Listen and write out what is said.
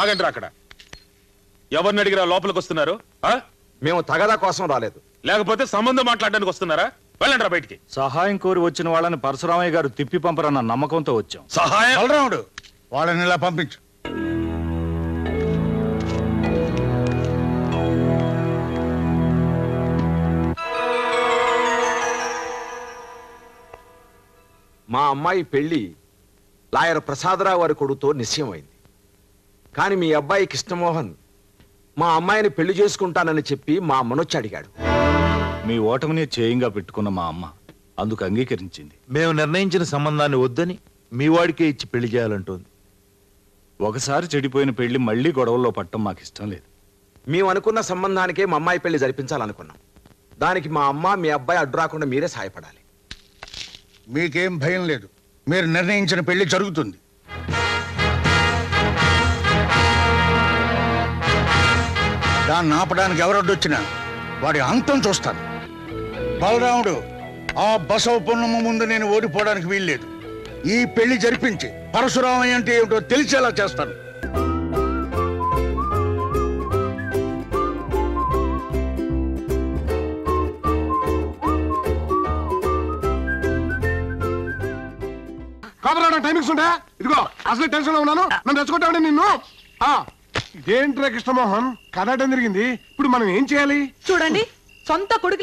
ఆగండి అక్కడ. ఎవరిని అడిగిరా లోపలికి వస్తున్నారు? మేము తగదా కోసం రాలేదు, లేకపోతే సంబంధం మాట్లాడడానికి వస్తున్నారా? వెళ్ళండి బయటికి. సహాయం కోరి వచ్చిన వాళ్ళని పరశురామయ్య గారు తిప్పి పంపరన్న నమ్మకంతో వచ్చాం. సహాయం? బలరాముడు, వాళ్ళని ఇలా పంపించు. మా అమ్మాయి పెళ్లి లాయర్ ప్రసాదరావు వారి కొడుకుతో నిశ్చయమైంది. కానీ మీ అబ్బాయి కృష్ణమోహన్ మా అమ్మాయిని పెళ్లి చేసుకుంటానని చెప్పి మా అమ్మనొచ్చి అడిగాడు. మీ ఓటమిని చేయంగా పెట్టుకున్న మా అమ్మ అందుకు అంగీకరించింది. మేము నిర్ణయించిన సంబంధాన్ని వద్దని మీ వాడికే ఇచ్చి పెళ్లి చేయాలంటోంది. ఒకసారి చెడిపోయిన పెళ్లి మళ్లీ గొడవల్లో పట్టడం మాకు ఇష్టం లేదు. మేము అనుకున్న సంబంధానికే మా అమ్మాయి పెళ్లి జరిపించాలనుకున్నాం. దానికి మా అమ్మ మీ అబ్బాయి అడ్డు రాకుండా మీరే సహాయపడాలి. మీకేం భయం లేదు, మీరు నిర్ణయించిన పెళ్లి జరుగుతుంది. దాన్ని ఆపడానికి ఎవరొడ్డొచ్చినా వాడి అంతం చూస్తాను. బలరాముడు, ఆ బసవ పున్నమ్మ ముందు నేను ఓడిపోవడానికి వీల్లేదు. ఈ పెళ్లి జరిపించి పరశురామయ్య అంటే ఏమిటో తెలిసేలా చేస్తాను. కాపరాడ టైమింగ్స్ ఉంటా? ఇదిగో అసలు టెన్షన్ లో ఉన్నాను, నన్ను రెచ్చుకుంటావండి నిన్ను. ఇదేంట్రా కృష్ణమోహన్, కథ జరిగింది, ఇప్పుడు మనం ఏం చేయాలి? చూడండి, సొంత కొడుకు